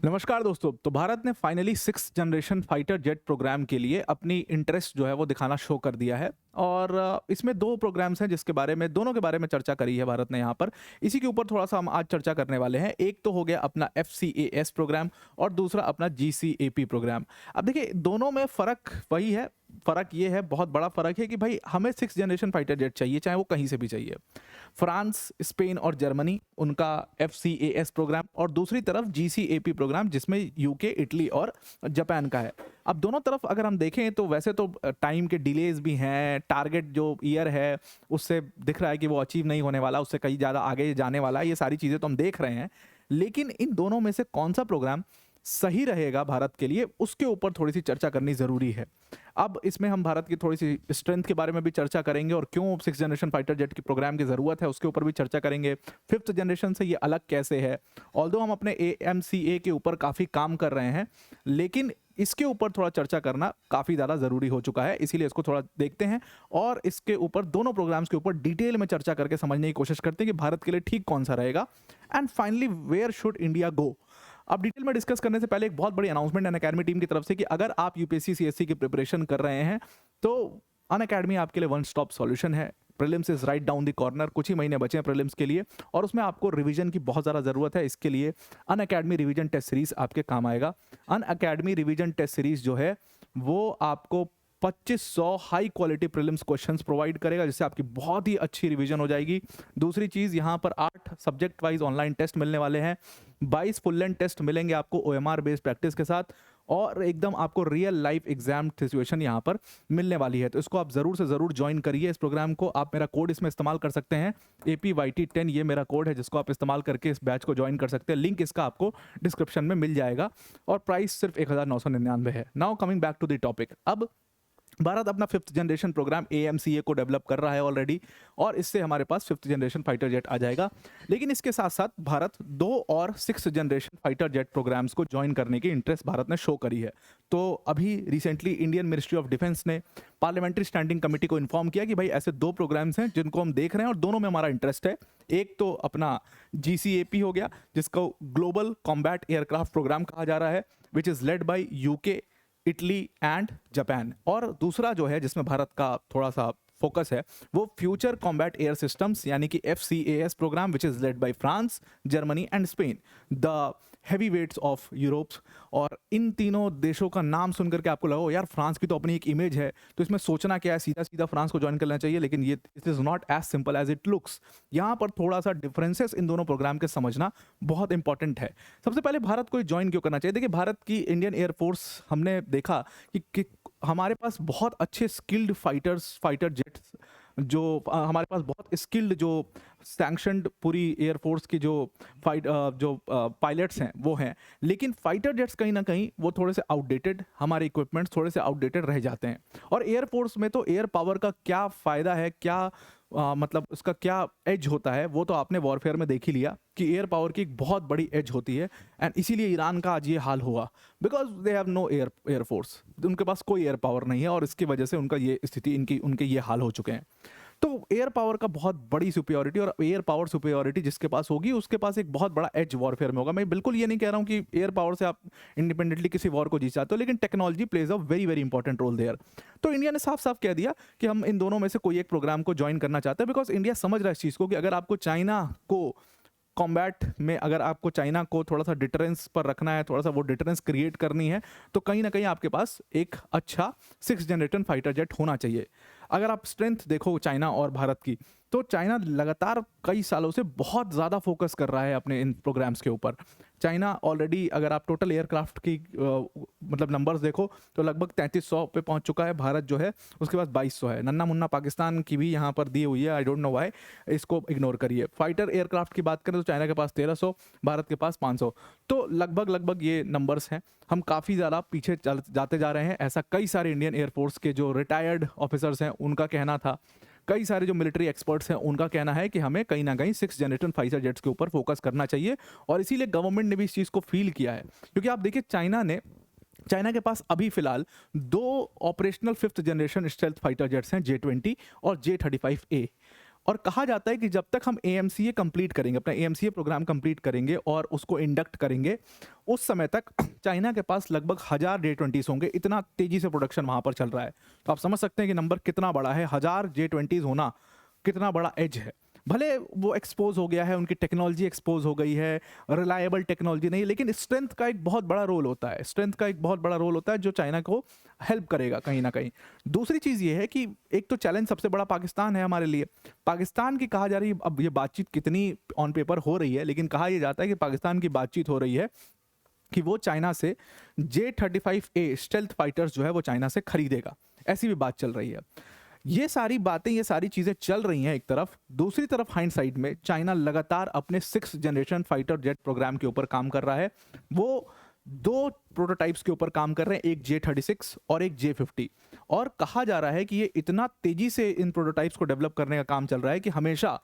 नमस्कार दोस्तों। तो भारत ने finally six generation fighter jet programme के लिए अपनी इंटरेस्ट जो है वो दिखाना शो कर दिया है। और इसमें दो प्रोग्राम्स हैं जिसके बारे में दोनों के बारे में चर्चा करी है भारत ने यहाँ पर। इसी के ऊपर थोड़ा सा हम आज चर्चा करने वाले हैं। एक तो हो गया अपना FCAS प्रोग्राम और दूसरा अपना GCAP प्रोग्राम। अब देखिए दोनों में फ़र्क वही है। फ़र्क ये है, बहुत बड़ा फ़र्क है कि भाई हमें सिक्स जनरेशन फाइटर जेट चाहिए, चाहे वो कहीं से भी चाहिए। फ्रांस, स्पेन और जर्मनी उनका FCAS प्रोग्राम और दूसरी तरफ GCAP प्रोग्राम जिसमें यूके, इटली और जापान का है। अब दोनों तरफ अगर हम देखें तो वैसे तो टाइम के डिलेज भी हैं, टारगेट जो ईयर है उससे दिख रहा है कि वो अचीव नहीं होने वाला, उससे कहीं ज़्यादा आगे जाने वाला है, ये सारी चीज़ें तो हम देख रहे हैं। लेकिन इन दोनों में से कौन सा प्रोग्राम सही रहेगा भारत के लिए, उसके ऊपर थोड़ी सी चर्चा करनी ज़रूरी है। अब इसमें हम भारत की थोड़ी सी स्ट्रेंथ के बारे में भी चर्चा करेंगे और क्यों सिक्स जनरेशन फाइटर जेट की प्रोग्राम की ज़रूरत है उसके ऊपर भी चर्चा करेंगे। फिफ्थ जनरेशन से ये अलग कैसे है, ऑल्दो हम अपने AMCA के ऊपर काफ़ी काम कर रहे हैं, लेकिन इसके ऊपर थोड़ा चर्चा करना काफ़ी ज़्यादा ज़रूरी हो चुका है। इसीलिए इसको थोड़ा देखते हैं और इसके ऊपर दोनों प्रोग्राम्स के ऊपर डिटेल में चर्चा करके समझने की कोशिश करते हैं कि भारत के लिए ठीक कौन सा रहेगा and finally where should India go. अब डिटेल में डिस्कस करने से पहले एक बहुत बड़ी अनाउंसमेंट अनअकैडमी टीम की तरफ से कि अगर आप UPSC CSC की प्रिपरेशन कर रहे हैं तो अनअकैडमी आपके लिए वन स्टॉप सॉल्यूशन है। Prelims is write down the corner, कुछ ही महीने बचे हैं प्रीलिम्स के लिए और उसमें आपको रिवीजन की बहुत ज़्यादा ज़रूरत है। इसके लिए अनअकैडमी रिवीजन टेस्ट सीरीज आपके काम आएगा। अनअकैडमी रिवीजन टेस्ट सीरीज जो है वो आपको 2500 high quality prelims questions provide करेगा, जिससे आपकी बहुत ही अच्छी रिवीजन हो जाएगी। दूसरी चीज़, यहाँ पर 8 सब्जेक्ट वाइज ऑनलाइन टेस्ट मिलने वाले हैं, 22 फुल लेंथ टेस्ट मिलेंगे आपको OMR बेस्ड प्रैक्टिस के साथ और एकदम आपको रियल लाइफ एग्जाम सिचुएशन यहाँ पर मिलने वाली है। तो इसको आप ज़रूर से ज़रूर ज्वाइन करिए इस प्रोग्राम को। आप मेरा कोड इसमें इस्तेमाल कर सकते हैं, APYT10 ये मेरा कोड है जिसको आप इस्तेमाल करके इस बैच को ज्वाइन कर सकते हैं। लिंक इसका आपको डिस्क्रिप्शन में मिल जाएगा और प्राइस सिर्फ 1999 है। Now coming back to the topic. अब भारत अपना फिफ्थ जनरेशन प्रोग्राम AMCA को डेवलप कर रहा है ऑलरेडी और इससे हमारे पास फिफ्थ जनरेशन फाइटर जेट आ जाएगा। लेकिन इसके साथ साथ भारत 2 और six generation fighter jet programmes को ज्वाइन करने की इंटरेस्ट भारत ने शो करी है। तो अभी recently Indian ministry of defence ने पार्लियामेंट्री स्टैंडिंग कमेटी को इन्फॉर्म किया कि भाई ऐसे 2 प्रोग्राम्स हैं जिनको हम देख रहे हैं और दोनों में हमारा इंटरेस्ट है। एक तो अपना GCAP हो गया जिसको ग्लोबल कॉम्बैट एयरक्राफ्ट प्रोग्राम कहा जा रहा है, विच is led by UK, Italy and Japan. और दूसरा जो है जिसमें भारत का थोड़ा सा फोकस है वो फ्यूचर कॉम्बैट एयर सिस्टम्स यानी कि FCAS प्रोग्राम, which is led by France, Germany and Spain, the heavyweights of Europe. और इन तीनों देशों का नाम सुनकर के आपको लगा यार फ्रांस की तो अपनी एक इमेज है, तो इसमें सोचना क्या है, सीधा सीधा फ्रांस को ज्वाइन करना चाहिए। लेकिन ये it is not as simple as it looks. यहाँ पर थोड़ा सा डिफरेंसेस इन दोनों प्रोग्राम के समझना बहुत इंपॉर्टेंट है। सबसे पहले भारत को ज्वाइन क्यों करना चाहिए? देखिए भारत की इंडियन एयरफोर्स हमने देखा कि हमारे पास बहुत अच्छे स्किल्ड फाइटर जेट्स जो हमारे पास बहुत स्किल्ड जो सैंक्शनड पूरी एयरफोर्स की जो पायलट्स हैं वो हैं। लेकिन फाइटर जेट्स कहीं ना कहीं वो थोड़े से आउटडेटेड, हमारे इक्विपमेंट्स थोड़े से आउटडेटेड रह जाते हैं। और एयरफोर्स में तो एयर पावर का क्या फ़ायदा है, क्या मतलब उसका क्या एज होता है, वो तो आपने वॉरफेयर में देख ही लिया कि एयर पावर की एक बहुत बड़ी एज होती है। एंड इसीलिए ईरान का आज ये हाल हुआ, because they have no air force, उनके पास कोई एयर पावर नहीं है और इसकी वजह से उनका ये स्थिति, उनके ये हाल हो चुके हैं। तो एयर पावर का बहुत बड़ी सुपियोरिटी, और एयर पावर सुपियोरिटी जिसके पास होगी उसके पास एक बहुत बड़ा एज वॉरफेयर में होगा। मैं बिल्कुल ये नहीं कह रहा हूँ कि एयर पावर से आप इंडिपेंडेंटली किसी वॉर को जीत जाते हो, लेकिन technology plays a very very important role there. तो इंडिया ने साफ साफ कह दिया कि हम इन दोनों में से कोई एक प्रोग्राम को ज्वाइन करना चाहते हैं, बिकॉज इंडिया समझ रहा है इस चीज़ को कि अगर आपको चाइना को कॉम्बैट में, अगर आपको चाइना को थोड़ा सा डिटरेंस पर रखना है, थोड़ा सा वो डिटरेंस क्रिएट करनी है, तो कहीं ना कहीं आपके पास एक अच्छा सिक्स जनरेशन फाइटर जेट होना चाहिए। अगर आप स्ट्रेंथ देखो चाइना और भारत की, तो चाइना लगातार कई सालों से बहुत ज़्यादा फोकस कर रहा है अपने इन प्रोग्राम्स के ऊपर। चाइना ऑलरेडी, अगर आप टोटल एयरक्राफ्ट की मतलब नंबर्स देखो तो लगभग 3300 पे पहुंच चुका है। भारत जो है उसके पास 2200 है। नन्ना मुन्ना पाकिस्तान की भी यहाँ पर दी हुई है, आई डोंट नो व्हाई, इसको इग्नोर करिए। फाइटर एयरक्राफ्ट की बात करें तो चाइना के पास 1300, भारत के पास 500। तो लगभग ये नंबर्स हैं। हम काफ़ी ज़्यादा पीछे जाते जा रहे हैं, ऐसा कई सारे इंडियन एयरफोर्स के जो रिटायर्ड ऑफिसर्स हैं उनका कहना था। कई सारे जो मिलिट्री एक्सपर्ट्स हैं उनका कहना है कि हमें कहीं ना कहीं सिक्स जनरेशन फाइटर जेट्स के ऊपर फोकस करना चाहिए। और इसीलिए गवर्नमेंट ने भी इस चीज़ को फील किया है, क्योंकि आप देखिए चाइना के पास अभी फिलहाल 2 operational fifth generation stealth fighter jets हैं, J-20 और J-35A। और कहा जाता है कि जब तक हम एएमसीए कंप्लीट करेंगे, अपना एएमसीए प्रोग्राम कंप्लीट करेंगे और उसको इंडक्ट करेंगे, उस समय तक चाइना के पास लगभग 1000 J20s होंगे। इतना तेजी से प्रोडक्शन वहां पर चल रहा है। तो आप समझ सकते हैं कि नंबर कितना बड़ा है। 1000 J20s होना कितना बड़ा एज है। भले वो एक्सपोज हो गया है, उनकी टेक्नोलॉजी एक्सपोज हो गई है, रिलायबल टेक्नोलॉजी नहीं, लेकिन स्ट्रेंथ का एक बहुत बड़ा रोल होता है। स्ट्रेंथ का एक बहुत बड़ा रोल होता है जो चाइना को हेल्प करेगा कहीं ना कहीं। दूसरी चीज़ ये है कि एक तो चैलेंज सबसे बड़ा पाकिस्तान है हमारे लिए। पाकिस्तान की कहा जा रही है, अब ये बातचीत कितनी ऑन पेपर हो रही है, लेकिन कहा यह जाता है कि पाकिस्तान की बातचीत हो रही है कि वो चाइना से J-35A स्टेल्थ फाइटर्स जो है वो चाइना से खरीदेगा। ऐसी भी बात चल रही है। ये सारी बातें, ये सारी चीज़ें चल रही हैं एक तरफ। दूसरी तरफ हाइंडसाइड में चाइना लगातार अपने 6th generation fighter jet programme के ऊपर काम कर रहा है। वो 2 प्रोटोटाइप्स के ऊपर काम कर रहे हैं, एक J-36 और एक J-50। और कहा जा रहा है कि ये इतना तेजी से इन प्रोटोटाइप्स को डेवलप करने का काम चल रहा है कि हमेशा,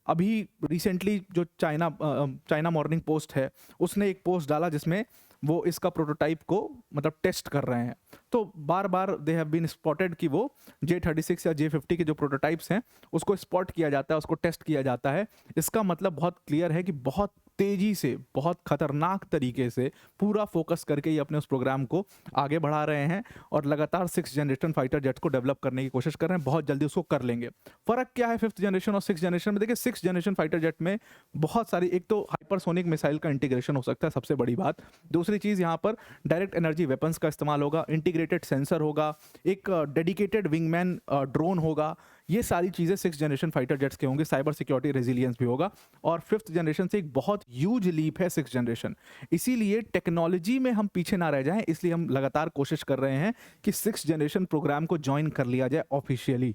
अभी रिसेंटली जो चाइना मॉर्निंग पोस्ट है, उसने एक पोस्ट डाला जिसमें वो इसका प्रोटोटाइप को मतलब टेस्ट कर रहे हैं। तो बार बार दे हैव बीन स्पॉटेड कि वो J-36 या J-50 के जो प्रोटोटाइप्स हैं उसको स्पॉट किया जाता है, उसको टेस्ट किया जाता है। इसका मतलब बहुत क्लियर है कि बहुत तेजी से, बहुत खतरनाक तरीके से पूरा फोकस करके ये अपने उस प्रोग्राम को आगे बढ़ा रहे हैं और लगातार 6th जनरेशन फाइटर जेट को डेवलप करने की कोशिश कर रहे हैं। बहुत जल्दी उसको कर लेंगे। फर्क क्या है 5th जनरेशन और 6th जनरेशन में? देखिए 6th जनरेशन फाइटर जेट में बहुत सारी, एक तो हाइपरसोनिक मिसाइल का इंटीग्रेशन हो सकता है, सबसे बड़ी बात। दूसरी चीज़, यहाँ पर डायरेक्ट एनर्जी वेपन्स का इस्तेमाल होगा, इंटीग्रेटेड सेंसर होगा, एक डेडिकेटेड विंगमैन ड्रोन होगा। ये सारी चीज़ें 6th जनरेशन फाइटर जेट्स के होंगे। साइबर सिक्योरिटी रेजिलियंस भी होगा। और 5th जनरेशन से एक बहुत ह्यूज लीप है 6th जनरेशन। इसीलिए टेक्नोलॉजी में हम पीछे ना रह जाएं, इसलिए हम लगातार कोशिश कर रहे हैं कि 6th जनरेशन प्रोग्राम को ज्वाइन कर लिया जाए ऑफिशियली।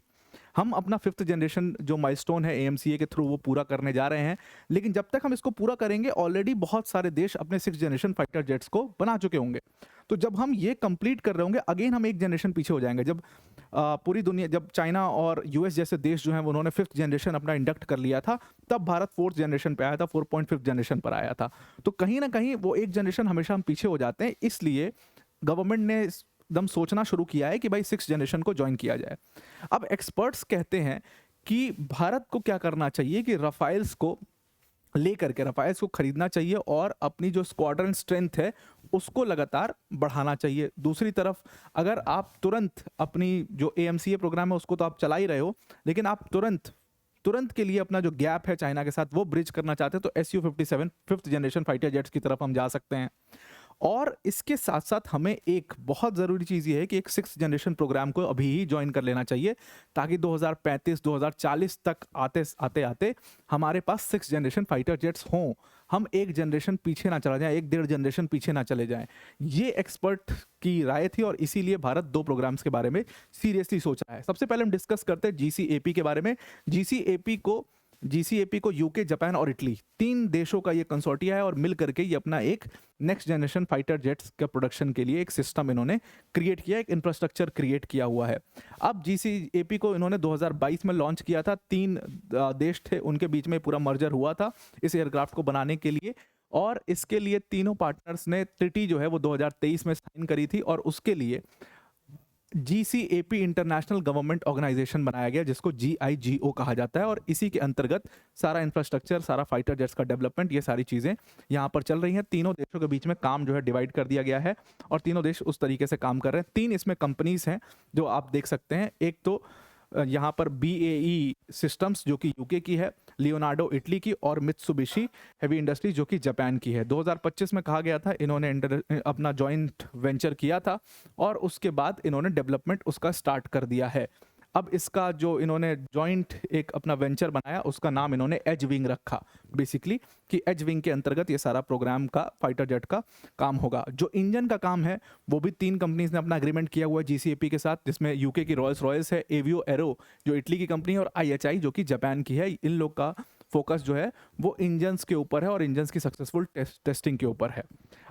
हम अपना 5th जनरेशन जो माइलस्टोन है एएमसीए के थ्रू वो पूरा करने जा रहे हैं। लेकिन जब तक हम इसको पूरा करेंगे, ऑलरेडी बहुत सारे देश अपने 6th जनरेशन फाइटर जेट्स को बना चुके होंगे। तो जब हम ये कंप्लीट कर रहे होंगे, अगेन हम एक जनरेशन पीछे हो जाएंगे। जब पूरी दुनिया, जब चाइना और यूएस जैसे देश जो हैं उन्होंने 5th जनरेशन अपना इंडक्ट कर लिया था, तब भारत 4th जनरेशन पे आया था, 4.5 जनरेशन पर आया था। तो कहीं ना कहीं वो एक जनरेशन हमेशा हम पीछे हो जाते हैं। इसलिए गवर्नमेंट ने एकदम सोचना शुरू किया है कि भाई 6th जनरेशन को ज्वाइन किया जाए। अब एक्सपर्ट्स कहते हैं कि भारत को क्या करना चाहिए कि रफाइल्स को लेकर के, रफाइल्स को खरीदना चाहिए और अपनी जो स्क्वाड्रन स्ट्रेंथ है उसको लगातार बढ़ाना चाहिए। दूसरी तरफ अगर आप तुरंत अपनी जो एएमसीए प्रोग्राम है उसको तो आप चला ही रहे हो, लेकिन आप तुरंत के लिए अपना जो गैप है चाइना के साथ वो ब्रिज करना चाहते हैं, तो SU-57 5th generation fighter jets की तरफ हम जा सकते हैं। और इसके साथ साथ हमें एक बहुत ज़रूरी चीज़ ये है कि एक 6th जनरेशन प्रोग्राम को अभी ही ज्वाइन कर लेना चाहिए, ताकि 2035-2040 तक आते आते हमारे पास 6th जनरेशन फाइटर जेट्स हों। हम एक जनरेशन पीछे ना चला जाए, 1-1.5 जनरेशन पीछे ना चले जाएं। ये एक्सपर्ट की राय थी और इसीलिए भारत 2 प्रोग्राम्स के बारे में सीरियसली सोच रहा है। सबसे पहले हम डिस्कस करते हैं GCAP के बारे में। GCAP को यूके, जापान और इटली, 3 देशों का ये कंसोर्टिया है और मिल करके ये अपना एक नेक्स्ट जनरेशन फाइटर जेट्स के प्रोडक्शन के लिए एक सिस्टम इन्होंने क्रिएट किया, एक इंफ्रास्ट्रक्चर क्रिएट किया हुआ है। अब GCAP को इन्होंने 2022 में लॉन्च किया था। 3 देश थे, उनके बीच में पूरा मर्जर हुआ था इस एयरक्राफ्ट को बनाने के लिए, और इसके लिए तीनों पार्टनर्स ने ट्रिटी जो है वो 2023 में साइन करी थी और उसके लिए GCAP इंटरनेशनल गवर्नमेंट ऑर्गेनाइजेशन बनाया गया, जिसको GIGO कहा जाता है, और इसी के अंतर्गत सारा इंफ्रास्ट्रक्चर, सारा फाइटर जेट्स का डेवलपमेंट, ये सारी चीज़ें यहाँ पर चल रही हैं। तीनों देशों के बीच में काम जो है डिवाइड कर दिया गया है और तीनों देश उस तरीके से काम कर रहे हैं। 3 इसमें कंपनीज हैं जो आप देख सकते हैं। एक तो यहाँ पर BAE सिस्टम्स जो कि यूके की है, लियोनार्डो इटली की, और मित्सुबिशी हेवी इंडस्ट्रीज जो कि जापान की है। 2025 में कहा गया था इन्होंने अपना जॉइंट वेंचर किया था और उसके बाद इन्होंने डेवलपमेंट उसका स्टार्ट कर दिया है। अब इसका जो इन्होंने जॉइंट एक अपना वेंचर बनाया, उसका नाम इन्होंने एज विंग रखा, बेसिकली कि एज विंग के अंतर्गत ये सारा प्रोग्राम का, फाइटर जेट का काम होगा। जो इंजन का काम है वो भी 3 कंपनीज ने अपना एग्रीमेंट किया हुआ है GCAP के साथ, जिसमें यूके की रॉयल्स है, एवियो एरो जो इटली की कंपनी है, और IHI जो कि जापान की है। इन लोग का फोकस जो है वो इंजन्स के ऊपर है और इंजन्स की सक्सेसफुल टेस्टिंग के ऊपर है।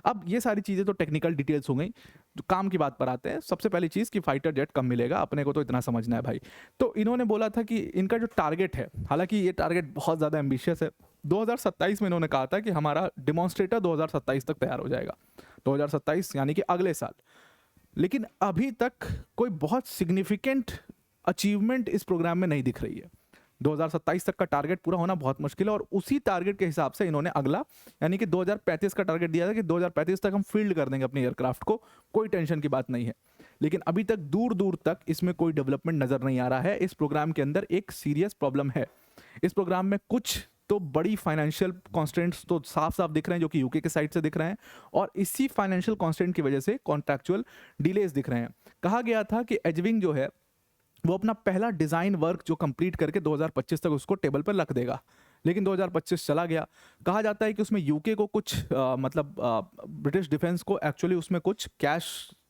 अब ये सारी चीज़ें तो टेक्निकल डिटेल्स हो गई। तो काम की बात पर आते हैं। सबसे पहली चीज़ कि फाइटर जेट कब मिलेगा, अपने को तो इतना समझना है भाई। तो इन्होंने बोला था कि इनका जो टारगेट है, हालांकि ये टारगेट बहुत ज़्यादा एम्बिशियस है, 2027 में इन्होंने कहा था कि हमारा डिमॉन्स्ट्रेटर 2027 तक तैयार हो जाएगा, 2027 यानी कि अगले साल। लेकिन अभी तक कोई बहुत सिग्निफिकेंट अचीवमेंट इस प्रोग्राम में नहीं दिख रही है। 2027 तक का टारगेट पूरा होना बहुत मुश्किल है और उसी टारगेट के हिसाब से इन्होंने अगला यानी कि 2035 का टारगेट दिया था कि 2035 तक हम फील्ड कर देंगे अपने एयरक्राफ्ट को, कोई टेंशन की बात नहीं है। लेकिन अभी तक दूर दूर तक इसमें कोई डेवलपमेंट नजर नहीं आ रहा है। इस प्रोग्राम के अंदर एक सीरियस प्रॉब्लम है। इस प्रोग्राम में कुछ तो बड़ी फाइनेंशियल कॉन्स्टेंट्स तो साफ साफ दिख रहे हैं जो कि यूके के साइड से दिख रहे हैं और इसी फाइनेंशियल कॉन्स्टेंट की वजह से कॉन्ट्रैक्चुअल डिलेज दिख रहे हैं। कहा गया था कि एजविंग जो है वो अपना पहला डिज़ाइन वर्क जो कंप्लीट करके 2025 तक उसको टेबल पर रख देगा, लेकिन 2025 चला गया। कहा जाता है कि उसमें यूके को कुछ ब्रिटिश डिफेंस को एक्चुअली उसमें कुछ कैश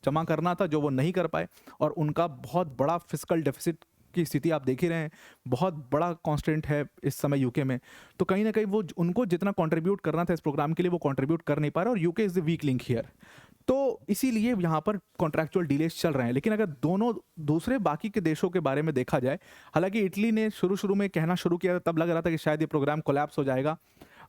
जमा करना था जो वो नहीं कर पाए और उनका बहुत बड़ा फिस्कल डेफिसिट की स्थिति आप देख ही रहे हैं, बहुत बड़ा कॉन्स्टेंट है इस समय यूके में। तो कहीं ना कहीं वो उनको जितना कंट्रीब्यूट करना था इस प्रोग्राम के लिए वो कंट्रीब्यूट कर नहीं पा रहे और UK is the weak link here. तो इसीलिए यहाँ पर कॉन्ट्रैक्चुअल डिलेज चल रहे हैं। लेकिन अगर दोनों दूसरे बाकी के देशों के बारे में देखा जाए, हालांकि इटली ने शुरू में कहना शुरू किया तब लग रहा था कि शायद ये प्रोग्राम कोलैप्स हो जाएगा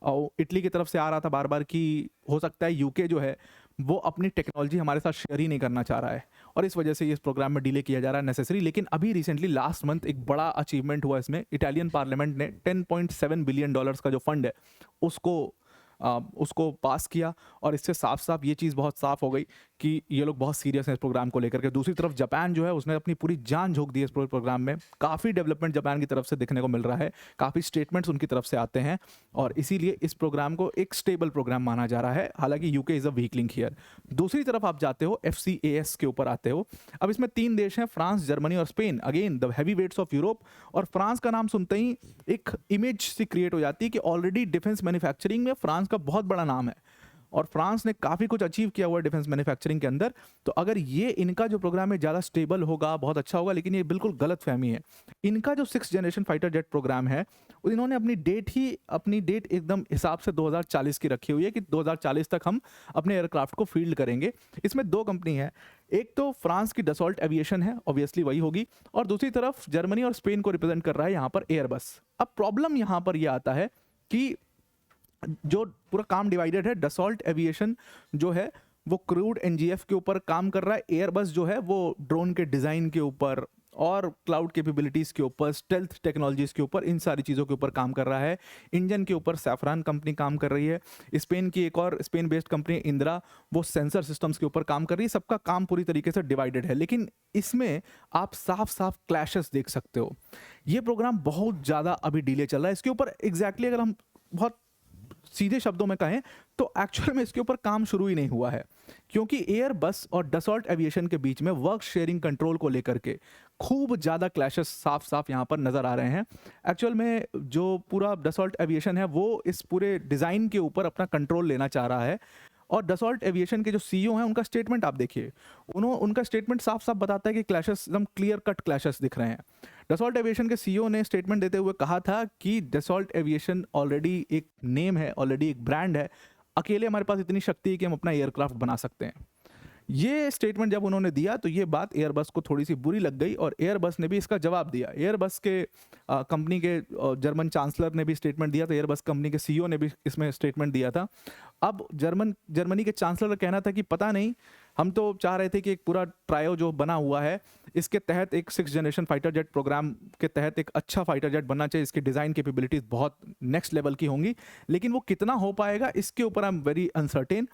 और इटली की तरफ से आ रहा था बार बार कि हो सकता है यूके जो है वो अपनी टेक्नोलॉजी हमारे साथ शेयर ही नहीं करना चाह रहा है और इस वजह से इस प्रोग्राम में डिले किया जा रहा है नेसेसरी। लेकिन अभी रिसेंटली लास्ट मंथ एक बड़ा अचीवमेंट हुआ इसमें, इटालियन पार्लियामेंट ने $10.7 बिलियन का जो फंड है उसको पास किया और इससे साफ साफ ये चीज़ बहुत साफ हो गई कि ये लोग बहुत सीरियस हैं इस प्रोग्राम को लेकर के। दूसरी तरफ जापान जो है उसने अपनी पूरी जान झोंक दी इस प्रोग्राम में। काफ़ी डेवलपमेंट जापान की तरफ से देखने को मिल रहा है, काफ़ी स्टेटमेंट्स उनकी तरफ से आते हैं और इसीलिए इस प्रोग्राम को एक स्टेबल प्रोग्राम माना जा रहा है। हालांकि UK is a weak link here. दूसरी तरफ आप जाते हो FCAS के ऊपर आते हो। अब इसमें 3 देश हैं, फ्रांस, जर्मनी और Spain, again the heavyweights of Europe. और फ्रांस का नाम सुनते ही एक इमेज सी क्रिएट हो जाती है कि ऑलरेडी डिफेंस मैन्युफैक्चरिंग में फ्रांस का बहुत बड़ा नाम है और फ्रांस ने काफ़ी कुछ अचीव किया हुआ है डिफेंस मैन्युफैक्चरिंग के अंदर। तो अगर ये इनका जो प्रोग्राम है ज़्यादा स्टेबल होगा, बहुत अच्छा होगा, लेकिन ये बिल्कुल गलत फहमी है। इनका जो 6th generation fighter jet programme है इन्होंने अपनी डेट एकदम हिसाब से 2040 की रखी हुई है कि 2040 तक हम अपने एयरक्राफ्ट को फील्ड करेंगे। इसमें 2 कंपनी है, एक तो फ्रांस की डसॉल्ट एविएशन है, ऑब्वियसली वही होगी, और दूसरी तरफ जर्मनी और स्पेन को रिप्रेजेंट कर रहा है यहाँ पर एयरबस। अब प्रॉब्लम यहाँ पर यह आता है कि जो पूरा काम डिवाइडेड है, डसॉल्ट एविएशन जो है वो क्रूड NGF के ऊपर काम कर रहा है, एयरबस जो है वो ड्रोन के डिज़ाइन के ऊपर और क्लाउड कैपेबिलिटीज़ के ऊपर, स्टेल्थ टेक्नोलॉजीज़ के ऊपर, इन सारी चीज़ों के ऊपर काम कर रहा है। इंजन के ऊपर सैफरान कंपनी काम कर रही है, स्पेन की एक और स्पेन बेस्ड कंपनी इंदिरा वो सेंसर सिस्टम्स के ऊपर काम कर रही है। सबका काम पूरी तरीके से डिवाइडेड है, लेकिन इसमें आप साफ साफ क्लैशेस देख सकते हो। ये प्रोग्राम बहुत ज़्यादा अभी डिले चल रहा है इसके ऊपर। एग्जैक्टली अगर हम बहुत सीधे शब्दों में कहें तो एक्चुअल में इसके ऊपर काम शुरू ही नहीं हुआ है, क्योंकि एयरबस और डसॉल्ट एविएशन के बीच में वर्क शेयरिंग कंट्रोल को लेकर के खूब ज़्यादा क्लैशेस साफ साफ यहाँ पर नज़र आ रहे हैं। एक्चुअल में जो पूरा डसॉल्ट एविएशन है वो इस पूरे डिज़ाइन के ऊपर अपना कंट्रोल लेना चाह रहा है और डसॉल्ट एविएशन के जो CEO हैं उनका स्टेटमेंट आप देखिए, उनका स्टेटमेंट साफ साफ बताता है कि क्लैशेस एकदम क्लियर कट क्लैशेस दिख रहे हैं। डसॉल्ट एविएशन के CEO ने स्टेटमेंट देते हुए कहा था कि डसॉल्ट एविएशन ऑलरेडी एक नेम है, ऑलरेडी एक ब्रांड है, अकेले हमारे पास इतनी शक्ति है कि हम अपना एयरक्राफ्ट बना सकते हैं। ये स्टेटमेंट जब उन्होंने दिया तो ये बात एयरबस को थोड़ी सी बुरी लग गई और एयरबस ने भी इसका जवाब दिया। एयरबस के कंपनी के जर्मन चांसलर ने भी स्टेटमेंट दिया था, एयरबस कंपनी के CEO ने भी इसमें स्टेटमेंट दिया था। अब जर्मनी के चांसलर का कहना था कि पता नहीं, हम तो चाह रहे थे कि एक पूरा ट्रायो जो बना हुआ है इसके तहत एक 6th generation fighter jet programme के तहत एक अच्छा फाइटर जेट बनना चाहिए, इसकी डिज़ाइन कैपेबिलिटीज़ बहुत नेक्स्ट लेवल की होंगी, लेकिन वो कितना हो पाएगा इसके ऊपर आई एम वेरी अनसर्टेन।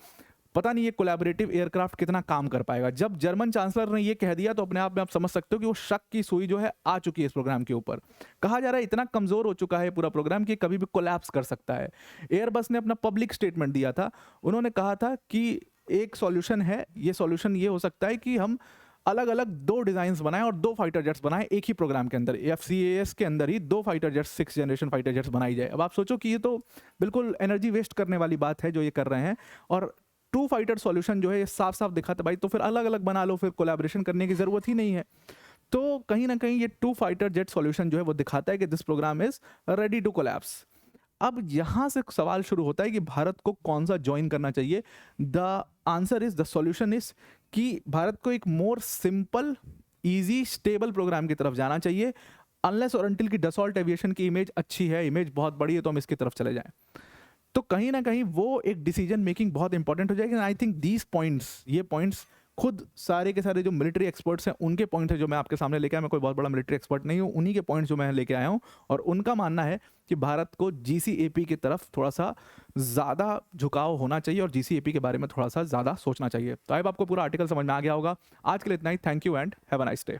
पता नहीं ये कोलैबोरेटिव एयरक्राफ्ट कितना काम कर पाएगा। जब जर्मन चांसलर ने ये कह दिया तो अपने आप में आप समझ सकते हो कि वो शक की सुई जो है आ चुकी है इस प्रोग्राम के ऊपर। कहा जा रहा है इतना कमज़ोर हो चुका है पूरा प्रोग्राम कि कभी भी कोलैप्स कर सकता है। एयरबस ने अपना पब्लिक स्टेटमेंट दिया था, उन्होंने कहा था कि एक सॉल्यूशन है, ये सॉल्यूशन ये हो सकता है कि हम अलग अलग 2 डिज़ाइंस बनाएं और 2 फाइटर जेट्स बनाएं एक ही प्रोग्राम के अंदर। FCAS के अंदर ही 2 fighter jets 6th generation fighter jets बनाई जाए। अब आप सोचो कि ये तो बिल्कुल एनर्जी वेस्ट करने वाली बात है जो ये कर रहे हैं, और 2 फाइटर सॉल्यूशन जो है ये साफ साफ दिखाता भाई तो फिर अलग अलग बना लो, फिर कोलैबोरेशन करने की ज़रूरत ही नहीं है। तो कहीं ना कहीं ये 2 फाइटर जेट सॉल्यूशन जो है वो दिखाता है कि this programme is ready to collapse. अब यहाँ से सवाल शुरू होता है कि भारत को कौन सा ज्वाइन करना चाहिए। The answer is, the solution is कि भारत को एक more simple, easy, stable programme की तरफ जाना चाहिए। अनलेस और अनटिल की डसॉल्ट एविएशन की इमेज अच्छी है, इमेज बहुत बड़ी है, तो हम इसकी तरफ चले जाएं। तो कहीं ना कहीं वो एक डिसीजन मेकिंग बहुत इंपॉर्टेंट हो जाएगी। आई थिंक दीज पॉइंट्स, ये पॉइंट्स खुद सारे के सारे जो मिलिट्री एक्सपर्ट्स हैं उनके पॉइंट है जो मैं आपके सामने लेके आया। मैं कोई बहुत बड़ा मिलिट्री एक्सपर्ट नहीं हूँ, उन्हीं के पॉइंट जो मैं लेके आया हूँ, और उनका मानना है कि भारत को जीसीएपी की तरफ थोड़ा सा ज़्यादा झुकाव होना चाहिए और जीसीएपी के बारे में थोड़ा सा ज़्यादा सोचना चाहिए। तो अब आपको पूरा आर्टिकल समझ में आ गया होगा। आज के लिए इतना ही। Thank you and have a nice day.